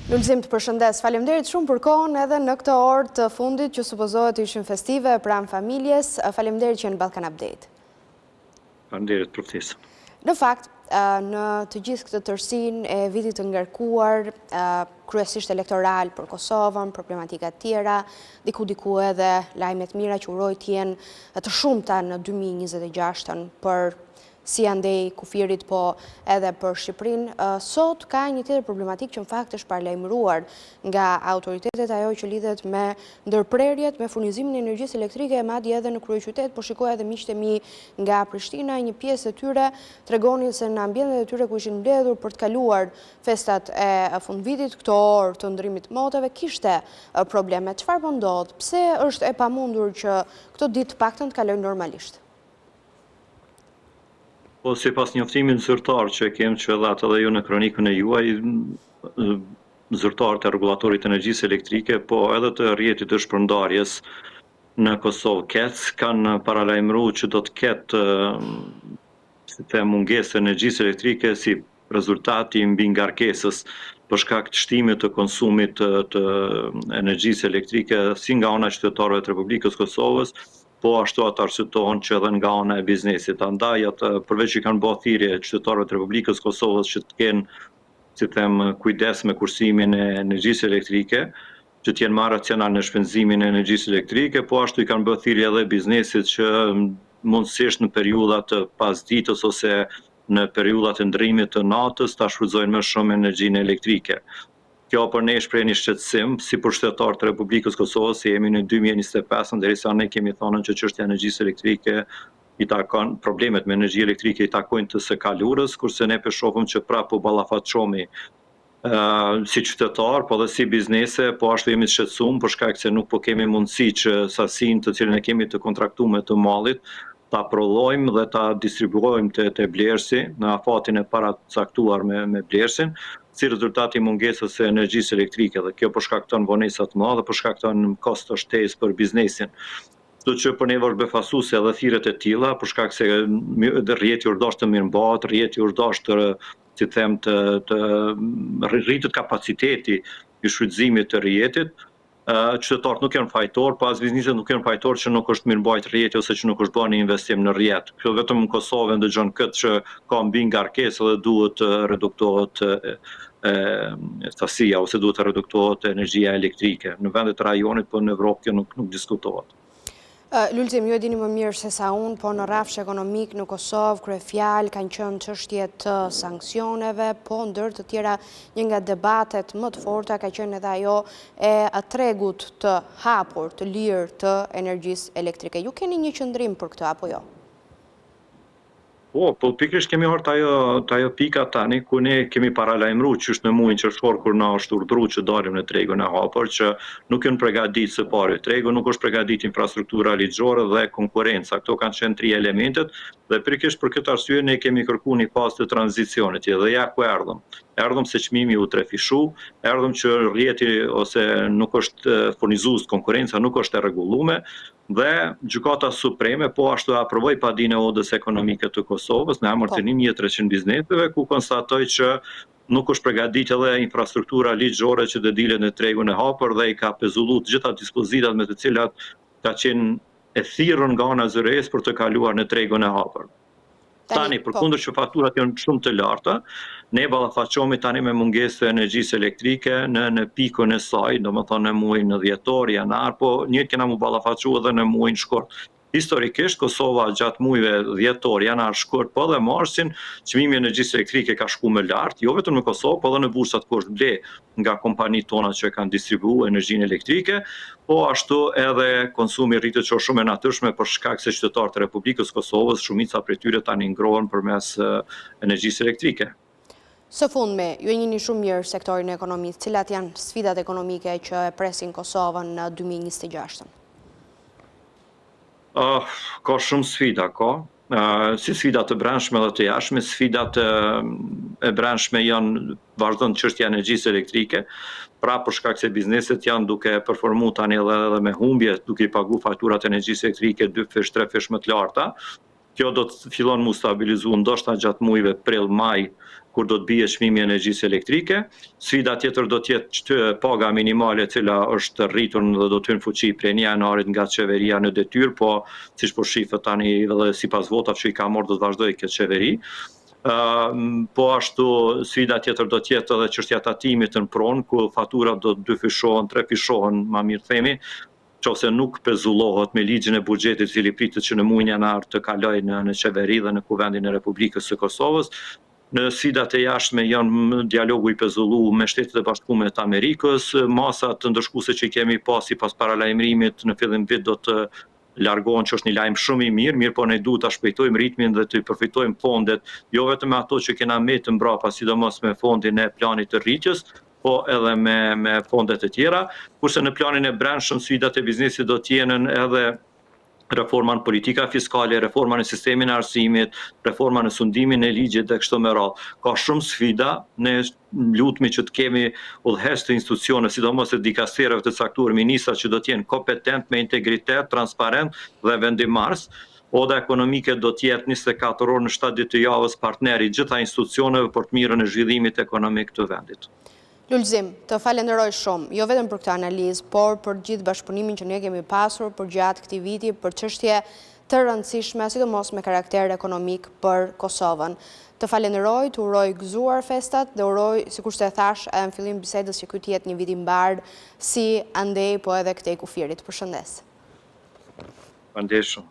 Lulzim të përshëndes, faleminderit shumë për kohën edhe në këtë orë të fundit që supozohet të ishin festive pranë familjes. Faleminderit që në Balkan Update. Faleminderit për ftesën. Në fakt, në të gjithë këtë tërsinë e vitit të ngarkuar, kryesisht elektoral për Kosovën, problematika tjera, diku edhe lajmet mira që uroj të jenë të shumta në 2026 për si andej kufirit, po edhe për Shqipërinë. Sot ka një tjetër problematik që në fakt është paralajmëruar nga autoritetet, ajo që lidhet me ndërprerjet, me furnizimin e energjisë elektrike, madje edhe në kryeqytet, po shikoj edhe miqtë e mi nga Prishtina, një pjesë e tyre tregonin se në ambientet e tyre ku ishin mbledhur për të kaluar festat e fundvitit, këto orë të ndrimit të motave, kishte probleme. Çfarë po ndodh? Pse është e pamundur që këto ditë të paktën të kalojnë normalisht? Po si pas njoftimit zyrtar që kemë që edhe ju në kronikën e juaj, zyrtarët e regulatorit të energjisë elektrike, po edhe të rrjetit të shpërndarjes në Kosovë KEC, kanë paralajmëruar që do të ketë mungesë energjisë elektrike si rezultati mbi ngarkesës për shkak të shtimit të konsumit të energjisë elektrike si nga ana e qytetarëve të Republikës Kosovës, po ashtu ata arsyetohen që edhe nga ana e biznesit. Andaj përveç që kanë bërë thirrje qytetarëve të Republikës Kosovës që të kenë, si them, kujdes me kursimin e energjisë elektrike, që të jenë më racional në shpenzimin e energjisë elektrike, po ashtu i kanë bërë thirrje edhe biznesit që mundësisht në periudhat të pasditës ose në periudhat e ndrimit të natës ta shfrytëzojnë më shumë energjinë elektrike. Kjo për ne shpreh një shqetësim si për qytetarët e Republikës Kosovës, si jemi në 2025, derisa ne kemi thënë që çështja e energjisë elektrike i takon, problemet me energji elektrike i takojnë të së kalurës, kurse ne shohim që prapë po ballafaqohemi si qytetar, po dhe si biznese, po ashtu jemi të shqetësuar për shkak se nuk po kemi mundësi që sasinë të cilën e kemi të kontraktuar të mallit ta prodhojmë dhe ta distribuojmë te blerësi në afatin e paracaktuar me blerësin, si rezultati mungesës së energjisë elektrike, dhe kjo po shkakton vonesa të mëdha, po shkakton kosto të shtesë për biznesin. Kështu që për ne është befasuese edhe thirrjet e tilla, për shkak se rrjeti urdhërosh të mirëmbahet, rrjeti urdhërosh si them të rritet kapaciteti i shfrytëzimit të rrjetit. Qytetarët nuk janë fajtor, pas bizneset nuk janë fajtor që nuk është mirëmbajtur rrjeti ose që nuk është bërë një investim në rrjet. Kjo vetëm në Kosovë ndëgjon këtë që ka mbi ngarkesë dhe duhet të reduktohet sasia ose duhet të reduktohet energjia elektrike. Në vendet e rajonit, po në Evropë kjo nuk diskutohet. Lulzim, ju e dini më mirë se sa unë, po në rrafsh ekonomik në Kosovë, kryefjalë kanë qenë çështje të sanksioneve, po ndër të tjera një nga debatet më të forta ka qenë edhe ajo e tregut të hapur, të lirë të energjisë elektrike. Ju keni një qëndrim për këtë apo jo? Po pikërisht kemi ardhur te ajo pika tani ku ne kemi paralajmëruar që është në muajin qershor kur na është urdhëruar që dalim në tregun e hapur, që nuk janë përgatitur së pari. Tregu nuk është përgatitur infrastruktura ligjore dhe konkurrenca. Këto kanë qenë tri elementet dhe pikërisht për këtë arsye ne kemi kërkuar një fazë të tranzicionit dhe ja ku erdhëm. Erdhëm se çmimi u trefishu, erdhëm që rrjeti ose nuk është furnizues, konkurrenca nuk është e rregulluar dhe Gjykata Supreme po ashtu aprovoi padinë e odës ekonomike të Kosovës në emër të 1300 bizneseve, ku konstatoi që nuk është përgatitur edhe infrastruktura ligjore që të dilet në tregun e hapur dhe i ka pezulluar të gjitha dispozitat me të cilat ka qenë e thirrur nga ana zyrtare për të kaluar në tregun e hapur. Tani, përkundër që faturat janë shumë të larta, ne ballafaqohemi tani me mungesë të energjisë elektrike në pikën e saj, domethënë në muajin dhjetor, janar, po njëjtë kena mu ballafaquar edhe në muajin shkurt. Historikisht, Kosova gjatë muajve dhjetor, janar, shkurt, po dhe marsin, çmimi i energjisë elektrike ka shkuar më lart, jo vetëm në Kosovë, po edhe në bursat kusht ble nga kompanitë tona që kanë distribuar energjinë elektrike, po ashtu edhe konsumi rritet që shumë e natyrshme për shkak se qytetarët e Republikës Kosovës, shumica prej tyre tani ngrohen përmes energjisë elektrike. Së fundmi, ju e njihni shumë mirë sektorin e ekonomisë, cilat janë sfidat ekonomike që e presin Kosovën në 2026? Ka shumë sfida, si sfidat të brendshme dhe të jashtme. Sfidat e brendshme janë vazhdon çështja e energjisë elektrike, pra për shkak se bizneset janë duke performuar tani edhe me humbje, duke i paguar faturat e energjisë elektrike 2-3 fish më të larta. Kjo do të fillon mu stabilizu ndoshta gjatë muajve prill-maj, kur do të bie çmimi i energjisë elektrike. Sfida tjetër do të jetë paga minimale e cila është rritur dhe do të hyjë në fuqi prej 1 janarit nga qeveria në detyrë, po siç po shifet tani edhe sipas votave që i ka marrë do të vazhdojë kjo qeveri. Po ashtu sfida tjetër do të jetë edhe çështja e tatimit në pronë, ku faturat do të dyfishohen, trefishohen, ma mirë themi, nëse nuk pezullohet me ligjin e buxhetit i cili pritet që në muajin janar të kalojë në qeveri dhe në Kuvendin e Republikës së Kosovës. Në sfidat e jashtme janë dialogu i pezulluar me Shtetet e Bashkuara të Amerikës, masat të ndëshkuese që kemi pas sipas paralajmërimit në fillim vit do të largohen, që është një lajm shumë i mirë, po ne duhet ta shpejtojmë ritmin dhe të përfitojmë fondet, jo vetëm ato që kena të mbrapa, sidomos me fondin e planit të rritjes, po edhe me fondet e tjera, kurse në planin e brendshëm sfidat e biznesit do të jenë edhe reforma në politika fiskale, reforma në sistemin e arsimit, reforma në sundimin e ligjit dhe kështu me radhë. Ka shumë sfida, ne lutemi që të kemi udhëheqës të institucione, sidomos të dikasterëve të caktuar, ministra që do të jenë kompetent, me integritet, transparent dhe vendimars. Oda ekonomike do të jetë 24 orë në 7 ditë të javës partneri gjitha institucioneve për të mirën e zhvillimit ekonomik të vendit. Lulzim, të falenderoj shumë, jo vetëm për këtë analizë, por për gjithë bashkëpunimin që ne kemi pasur për gjatë këtij viti për çështje të rëndësishme, sidomos me karakter ekonomik për Kosovën. Të falenderoj, të uroj gëzuar festat dhe uroj, sikur se thash edhe në fillim bisedës, që ky të jetë një vit i mbar si andej, po edhe këtej kufirit. Përshëndes. Përshëndes shumë.